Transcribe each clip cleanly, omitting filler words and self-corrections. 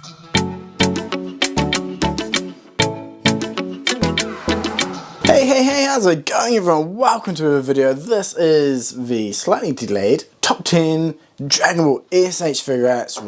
Hey, how's it going everyone? Welcome to a video. This is the slightly delayed top 10 Dragon Ball SH Figuarts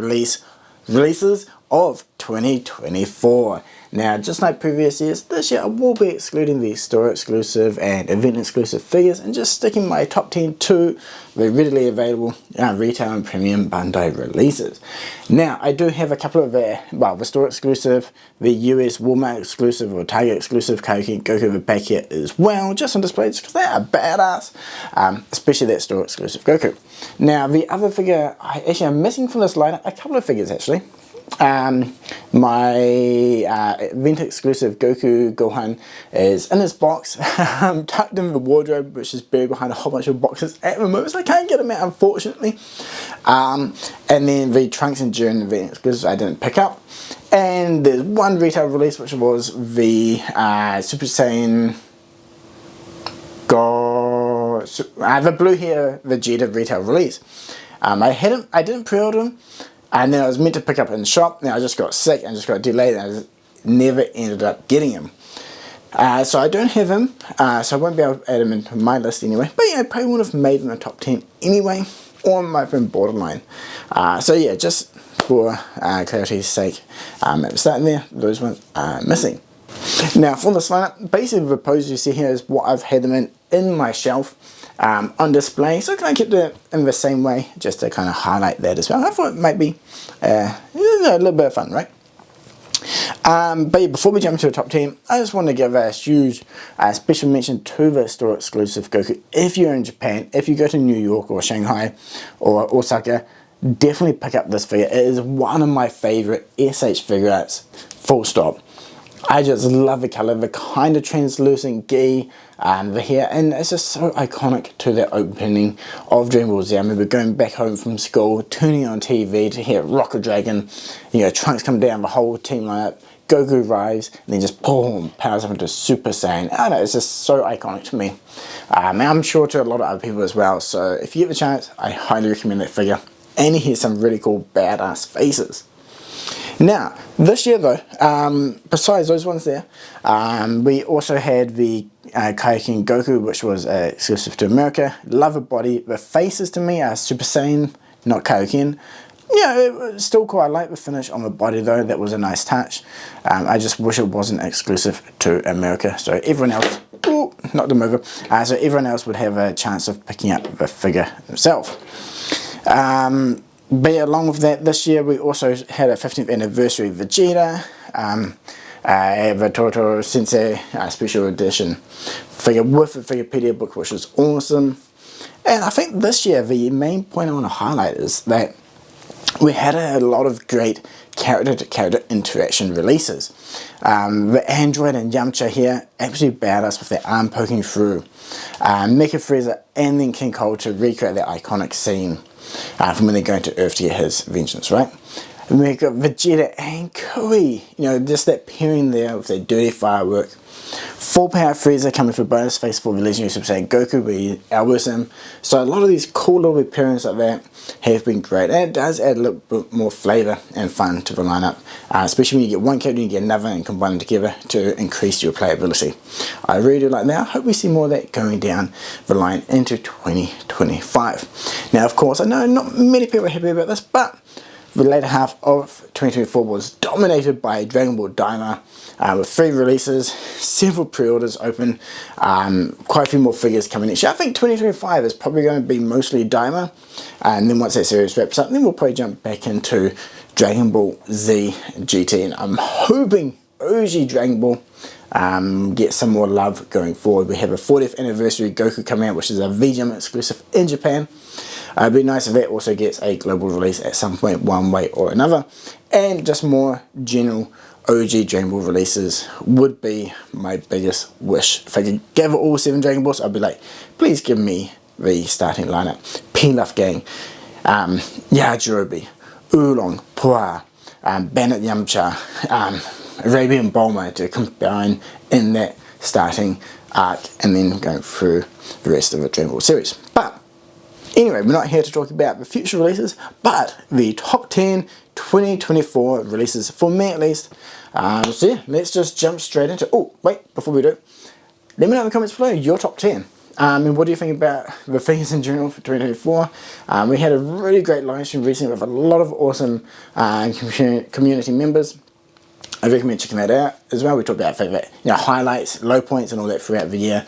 releases of 2024. Now, just like previous years, this year I will be excluding the store exclusive and event exclusive figures and just sticking my top 10 to the readily available retail and premium Bandai releases. Now, I do have a couple of the store exclusive, the US Walmart exclusive or Target exclusive Kaioken Goku back here as well, just on display because they are badass, especially that store exclusive Goku. Now, the other figure, I'm missing from this lineup a couple of figures actually. My event exclusive Goku Gohan is in his box, tucked in the wardrobe, which is buried behind a whole bunch of boxes at the moment, so I can't get him out unfortunately. And then the Trunks and Jiren event exclusive I didn't pick up, and there's one retail release which was the Super Saiyan the blue hair Vegeta retail release. I didn't pre-order him. And then I was meant to pick up in the shop. Now I just got sick and just got delayed and I just never ended up getting him. So I don't have him, so I won't be able to add him into my list anyway. But yeah, I probably would have made him in the top 10 anyway, or might have been borderline. So yeah, just for clarity's sake, at the start there, those ones are missing. Now for this lineup, basically the pose you see here is what I've had them in my shelf. On display, so I kind of kept it in the same way just to kind of highlight that as well. I thought it might be a little bit of fun, right? But yeah, before we jump into the top 10, I just want to give a huge special mention to the store exclusive Goku. If you're in Japan, if you go to New York or Shanghai or Osaka, definitely pick up this figure. It is one of my favorite SH Figuarts, full stop. I just love the colour, the kind of translucent gi, the hair, and it's just so iconic to the opening of Dragon Ball Z. I remember going back home from school, turning on TV to hear Rocket Dragon, Trunks come down, the whole team lineup, Goku arrives, and then just boom, powers up into Super Saiyan. I don't know, it's just so iconic to me. And I'm sure to a lot of other people as well, so if you get the chance, I highly recommend that figure. And he has some really cool badass faces. Now, this year though, besides those ones there, we also had the Kaioken Goku, which was exclusive to America. Love the body. The faces to me are Super Saiyan, not Kaioken. Yeah, it was still cool. I like the finish on the body though. That was a nice touch. I just wish it wasn't exclusive to America. So everyone else, not the mover. So everyone else would have a chance of picking up the figure themselves. But yeah, along with that, this year we also had a 15th anniversary Vegeta, the Totoro Sensei special edition figure with the Figurepedia book, which was awesome. And I think this year the main point I want to highlight is that we had a lot of great character-to-character interaction releases. The Android and Yamcha here, absolutely badass with their arm poking through. Mecha Frieza and then King Cole to recreate that iconic scene from when they're going to Earth to get his vengeance, right? And we've got Vegeta and Kui, just that pairing there with their dirty firework. Full power Frieza coming for bonus face for the legendary Super Saiyan Goku, where he elbows him. So a lot of these cool little pairings like that have been great, and it does add a little bit more flavour and fun to the lineup, especially when you get one character and you get another and combine them together to increase your playability. I really do like that. I hope we see more of that going down the line into 2025. Now, of course, I know not many people are happy about this, but the later half of 2024 was dominated by Dragon Ball Daima, with 3 releases, several pre-orders open, quite a few more figures coming next year. I think 2025 is probably going to be mostly Daima, and then once that series wraps up, then we'll probably jump back into Dragon Ball Z GT, and I'm hoping OG Dragon Ball get some more love going forward. We have a 40th anniversary Goku coming out, which is a VGM exclusive in Japan. It'd be nice if that also gets a global release at some point, one way or another. And just more general OG Dragon Ball releases would be my biggest wish. If I could gather all 7 Dragon Balls, I'd be like, please give me the starting lineup. Pilaf Gang, Yajirobe, Oolong, Puar, Bandit Yamcha, Arabian Bulma to combine in that starting arc and then go through the rest of the Dragon Ball series. But Anyway, we're not here to talk about the future releases, but the top 10 2024 releases, for me at least. So yeah, let's just jump straight into, oh wait, before we do, let me know in the comments below your top 10. And what do you think about the figures in general for 2024? We had a really great live stream recently with a lot of awesome community members. I recommend checking that out as well. We talked about favorite, highlights, low points, and all that throughout the year.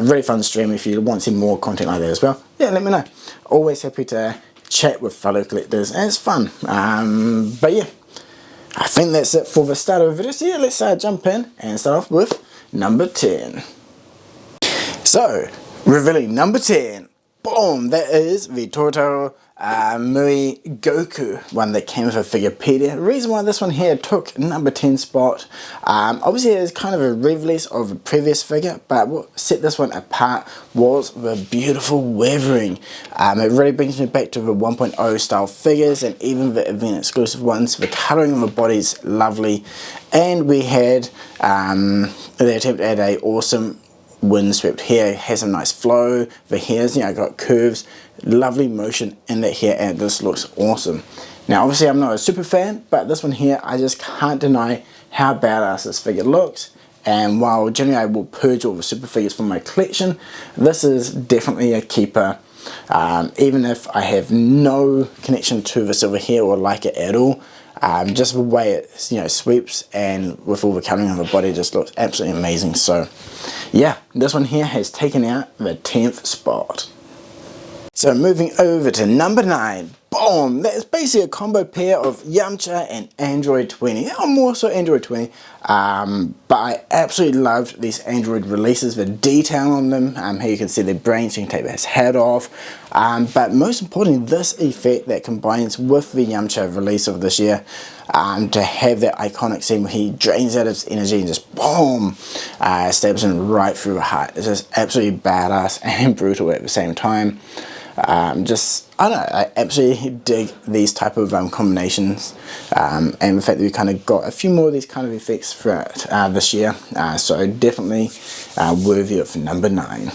Really fun stream. If you want to see more content like that as well, yeah, let me know. Always happy to chat with fellow collectors, and it's fun. But yeah, I think that's it for the start of the video. So yeah, let's jump in and start off with number 10. So, revealing number 10, boom, that is the Totoro Mui Goku one that came with a Figuarpedia. The reason why this one here took number 10 spot, obviously it is kind of a re-release of a previous figure, but what set this one apart was the beautiful weathering. It really brings me back to the 1.0 style figures and even the event exclusive ones. The colouring of the body is lovely, and we had the attempt at a awesome windswept hair. Has a nice flow. The hair's got curves, lovely motion in that hair, and this looks awesome. Now obviously I'm not a super fan, but this one here, I just can't deny how badass this figure looks. And while generally I will purge all the super figures from my collection, this is definitely a keeper. Even if I have no connection to the silver hair or like it at all, just the way it sweeps and with all the colouring on the body just looks absolutely amazing. So yeah, this one here has taken out the 10th spot. So moving over to number 9, boom, that is basically a combo pair of Yamcha and Android 20. I'm more so Android 20, but I absolutely loved these Android releases, the detail on them, how you can see their brains, you can take his head off, but most importantly, this effect that combines with the Yamcha release of this year, to have that iconic scene where he drains out his energy and just boom, stabs him right through the heart. It's just absolutely badass and brutal at the same time. I don't know, I absolutely dig these type of combinations, and the fact that we kind of got a few more of these kind of effects throughout this year, so definitely worthy of number 9.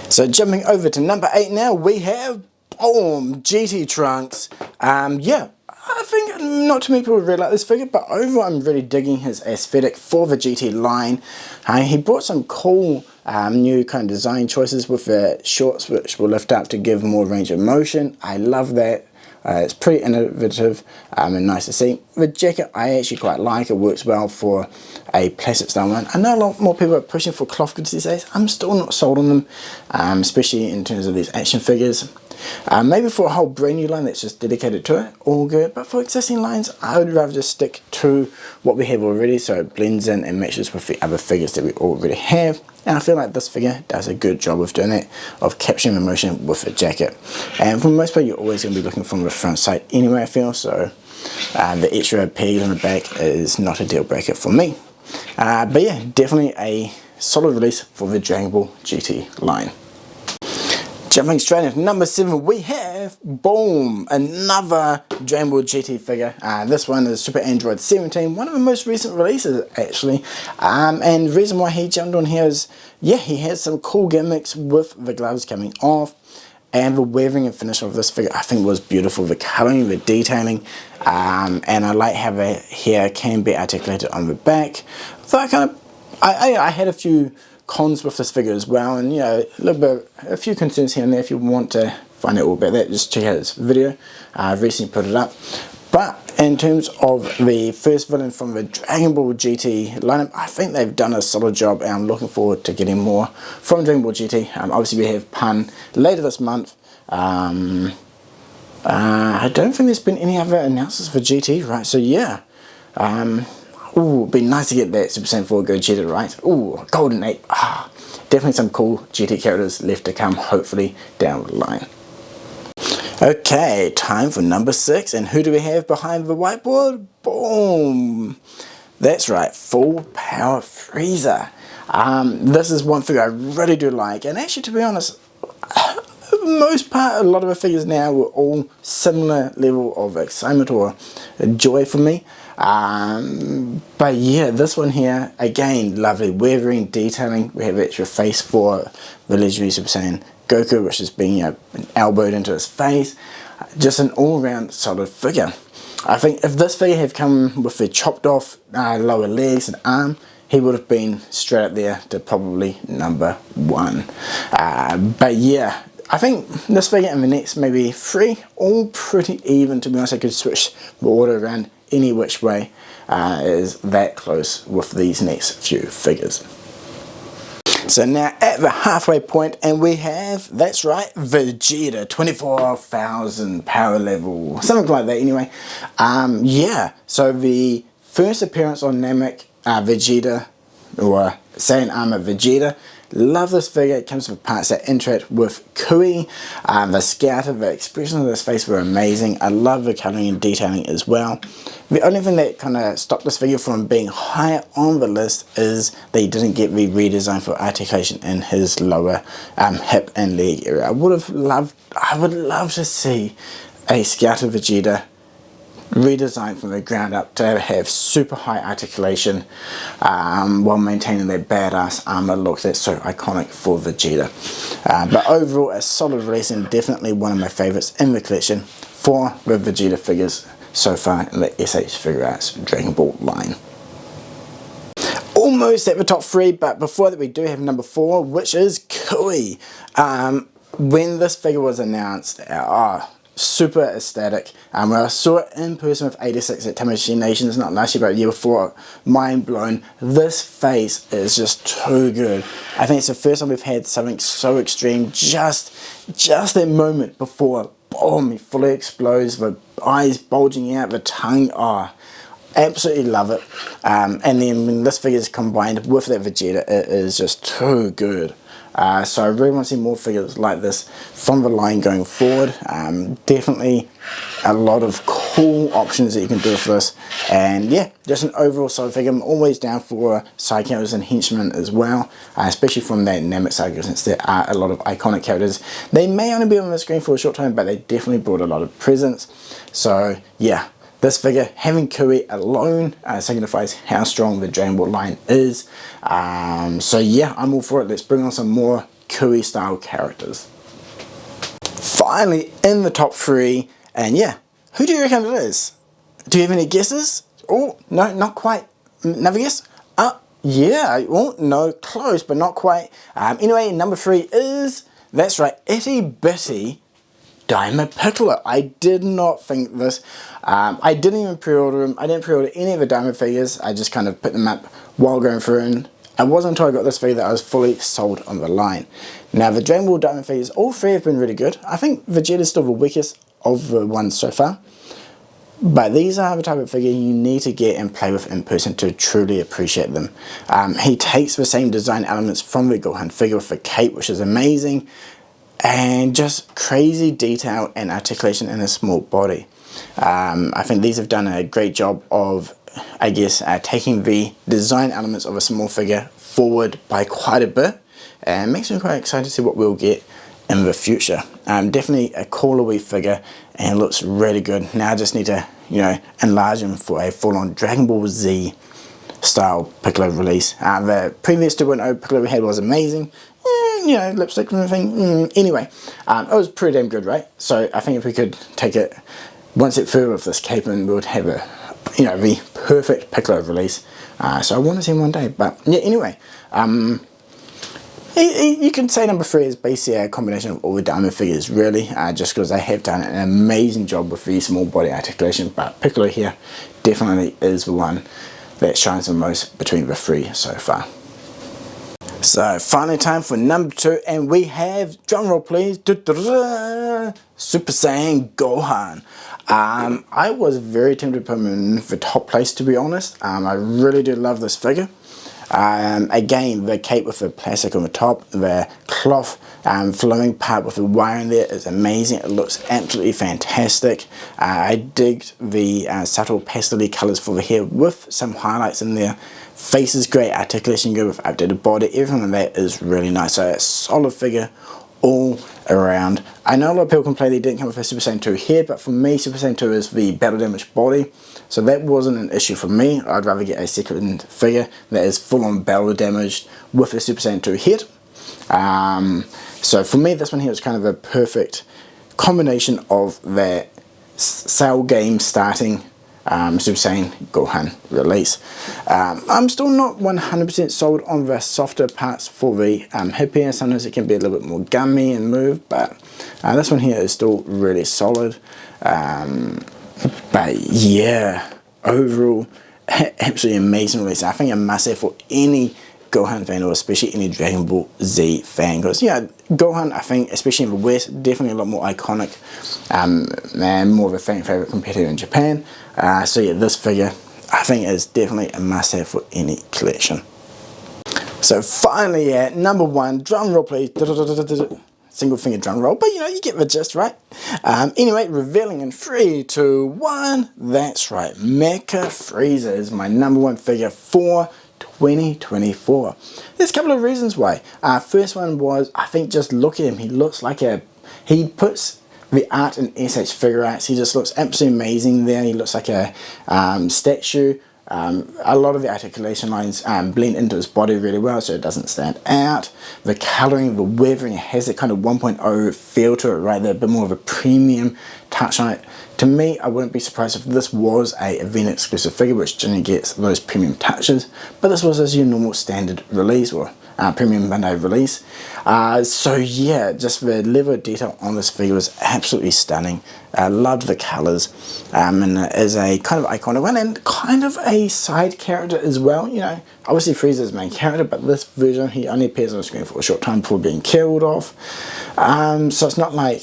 So jumping over to number 8 now, we have, boom, GT Trunks. Yeah, I think not too many people really like this figure, but overall I'm really digging his aesthetic for the GT line. He brought some cool new kind of design choices with the shorts, which will lift up to give more range of motion. I love that. It's pretty innovative and nice to see. The jacket I actually quite like. It works well for a plastic style one. I know a lot more people are pushing for cloth goods these days. I'm still not sold on them, especially in terms of these action figures. Maybe for a whole brand new line that's just dedicated to it, all good. But for existing lines, I would rather just stick to what we have already, so it blends in and matches with the other figures that we already have. And I feel like this figure does a good job of doing that, of capturing the motion with the jacket. And for the most part, you're always going to be looking from the front side anyway, I feel. So the extra peg on the back is not a deal breaker for me. But yeah, definitely a solid release for the Dragon Ball GT line. Jumping straight into number 7, we have, boom, another Dragon Ball GT figure. This one is Super Android 17, one of the most recent releases actually. And the reason why he jumped on here is, yeah, he has some cool gimmicks with the gloves coming off. And the weathering and finish of this figure I think was beautiful. The colouring, the detailing, and I like how the hair can be articulated on the back. So I had a few cons with this figure as well, and a few concerns here and there. If you want to find out all about that, just check out this video. I've recently put it up. But in terms of the first villain from the Dragon Ball GT lineup, I think they've done a solid job, and I'm looking forward to getting more from Dragon Ball GT. Obviously we have Pun later this month. I don't think there's been any other announcements for GT, right? So yeah. Ooh, it'd be nice to get that Super Saiyan 4 Gogeta, right? Ooh, Golden Ape. Definitely some cool GT characters left to come, hopefully, down the line. Okay, time for number 6. And who do we have behind the whiteboard? Boom! That's right, Full Power Frieza. This is one figure I really do like. And actually, to be honest, the most part, a lot of the figures now were all similar level of excitement or joy for me. But yeah, this one here, again, lovely weathering, detailing. We have extra face for Village Super Saiyan Goku, which is being elbowed into his face. Just an all-round solid figure. I think if this figure had come with the chopped off lower legs and arm, he would have been straight up there to probably number 1. But yeah, I think this figure and the next maybe 3, all pretty even, to be honest. I could switch the order around any which way. Is that close with these next few figures. So now at the halfway point, and we have, that's right, Vegeta, 24,000 power level, something like that anyway. Yeah, so the first appearance on Namek Vegeta, or Saiyan Armor Vegeta. Love this figure. It comes with parts that interact with Kui. The scouter, the expressions of this face were amazing. I love the colouring and detailing as well. The only thing that kind of stopped this figure from being higher on the list is they didn't get the redesign for articulation in his lower hip and leg area. I would love to see a Scouter Vegeta redesigned from the ground up to have super high articulation while maintaining that badass armor look that's so iconic for Vegeta. But overall, a solid release and definitely one of my favorites in the collection for the Vegeta figures so far in the SH Figuarts Dragon Ball line. Almost at the top 3, but before that we do have number 4, which is Kui. When this figure was announced, super ecstatic. When I saw it in person with 86 at Tamashii Nations, not last year but the year before, mind blown. This face is just too good. I think it's the first time we've had something so extreme. Just that moment before, boom, he fully explodes, the eyes bulging out, the tongue, absolutely love it. And then when this figure is combined with that Vegeta, it is just too good. So I really want to see more figures like this from the line going forward. Definitely a lot of cool options that you can do with this, and yeah, just an overall solid figure. I'm always down for side characters and henchmen as well, especially from that Namek saga, since there are a lot of iconic characters. They may only be on the screen for a short time, but they definitely brought a lot of presence. So yeah, this figure, having Kui alone, signifies how strong the Dragon Ball line is. So yeah, I'm all for it. Let's bring on some more Kui style characters. Finally, in the top 3, and yeah, who do you reckon it is? Do you have any guesses? Oh, no, not quite. Another guess? Yeah, well, no, close, but not quite. Anyway, number 3 is, that's right, Itty Bitty Diamond Piccolo. I did not think this. I didn't even pre-order them. I didn't pre-order any of the Diamond figures. I just kind of put them up while going through, and it wasn't until I got this figure that I was fully sold on the line. Now, the Dragon Ball Diamond figures, all 3 have been really good. I think Vegeta is still the weakest of the ones so far. But these are the type of figure you need to get and play with in person to truly appreciate them. He takes the same design elements from the Gohan figure with the cape, which is amazing, and just crazy detail and articulation in a small body. I think these have done a great job of, I guess, taking the design elements of a small figure forward by quite a bit, and makes me quite excited to see what we'll get in the future. Definitely a cooler wee figure and looks really good. Now I just need to, enlarge him for a full-on Dragon Ball Z style Piccolo release. The previous 2.0 Piccolo we had was amazing. Lipstick and everything. Anyway, it was pretty damn good, right? So I think if we could take it one step further with this cape, and we would have a, the perfect Piccolo release. So I want to see him one day. But yeah, anyway, you can say number 3 is basically a combination of all the Diamond figures, really, just because they have done an amazing job with the small body articulation. But Piccolo here definitely is the one that shines the most between the 3 so far. So finally time for number 2, and we have, drum roll please, Super Saiyan Gohan. I was very tempted to put him in the top place, to be honest. I really do love this figure. Again, the cape with the plastic on the top, the cloth flowing part with the wire in there is amazing. It looks absolutely fantastic. I digged the subtle pastel colours for the hair with some highlights in there. Face is great, articulation good with updated body, everything like that is really nice. So a solid figure all around. I know a lot of people complain they didn't come with a Super Saiyan 2 head, but for me Super Saiyan 2 is the battle damaged body, so that wasn't an issue for me. I'd rather get a second figure that is full on battle damaged with a Super Saiyan 2 head. So for me this one here was kind of a perfect combination of that Cell game starting Super Saiyan Gohan release. I'm still not 100% sold on the softer parts for the hip here. Sometimes it can be a little bit more gummy and move, but this one here is still really solid. But yeah, overall, absolutely amazing release. I think a must have for any Gohan fan, or especially any Dragon Ball Z fan, because yeah, Gohan, I think, especially in the West, definitely a lot more iconic and more of a fan favorite compared to in Japan. So yeah, this figure I think is definitely a must have for any collection. So finally at number 1, drum roll please, single finger drum roll, but you know, you get the gist, right? Anyway, revealing in 3, 2, 1, that's right, Mecha Frieza is my number 1 figure for 2024. There's a couple of reasons why. First one was, I think just look at him, he looks like he puts the art in SH Figuarts, he just looks absolutely amazing there. He looks like a statue. A lot of the articulation lines blend into his body really well, so it doesn't stand out. The colouring, the weathering, it has that kind of 1.0 feel to it, right? There, a bit more of a premium touch on it. To me, I wouldn't be surprised if this was a event exclusive figure, which generally gets those premium touches, but this was as your normal standard release, or premium Monday release. So yeah, just the level of detail on this figure was absolutely stunning. I loved the colours, and it is a kind of iconic one and kind of a side character as well. You know, obviously Frieza's main character, but this version he only appears on the screen for a short time before being killed off. So it's not like,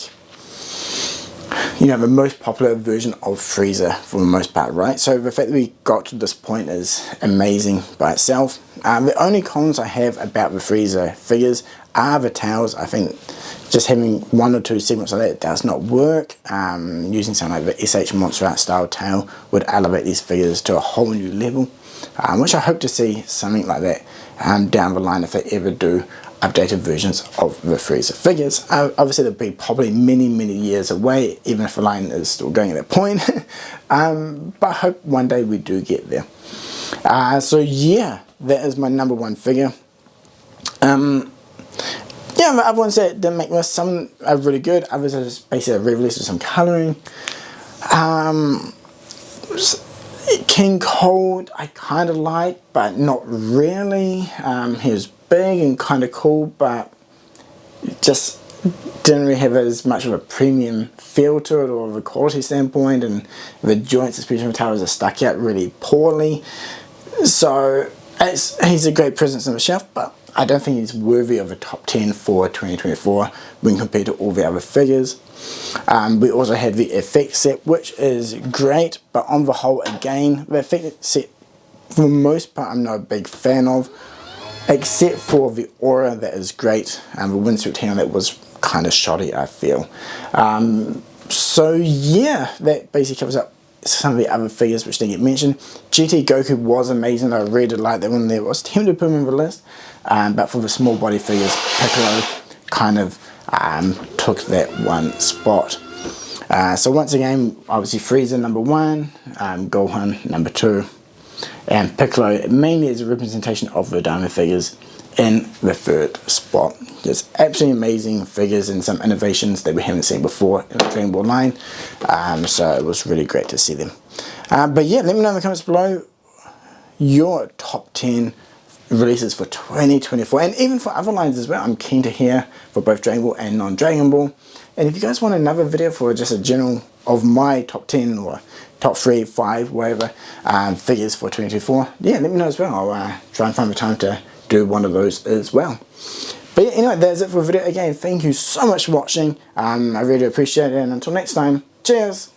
you know, the most popular version of Frieza for the most part, right? So the fact that we got to this point is amazing by itself. The only cons I have about the Frieza figures are the tails. I think just having 1 or 2 segments like that does not work. Using something like the SH Monster Art style tail would elevate these figures to a whole new level, which I hope to see something like that down the line if they ever do updated versions of the Frieza figures. Obviously they'll be probably many years away, even if the line is still going at that point. But I hope one day we do get there. So yeah, that is my number 1 figure. Yeah, the other ones that didn't make most, some are really good, others are just basically re-released with some colouring. King Cold I kind of like, but not really. He was big and kind of cool, but just didn't really have as much of a premium feel to it, or of a quality standpoint, and the joints, especially the towers, are stuck out really poorly. So he's a great presence on the shelf, but I don't think he's worthy of a top 10 for 2024 when compared to all the other figures. We also had the effect set, which is great, but on the whole, again, the effect set for the most part I'm not a big fan of, except for the aura that is great, and the windsuit team that was kind of shoddy, I feel. So yeah, that basically covers up some of the other figures which didn't get mentioned. GT Goku was amazing, I really did like that one there. I was tempted to put him on the list, but for the small body figures, Piccolo kind of took that one spot. So once again, obviously Frieza number 1, Gohan number 2, and Piccolo mainly as a representation of the Diamond figures in the 3rd spot. Just absolutely amazing figures and some innovations that we haven't seen before in the Dragon Ball line. So it was really great to see them. But yeah, let me know in the comments below your top 10 releases for 2024, and even for other lines as well. I'm keen to hear for both Dragon Ball and non-Dragon Ball. And if you guys want another video for just a general of my top 10 or top 3, 5, whatever figures for 2024, yeah, let me know as well. I'll try and find the time to do one of those as well. But yeah, anyway, that's it for the video. Again, thank you so much for watching. I really appreciate it, and until next time, cheers!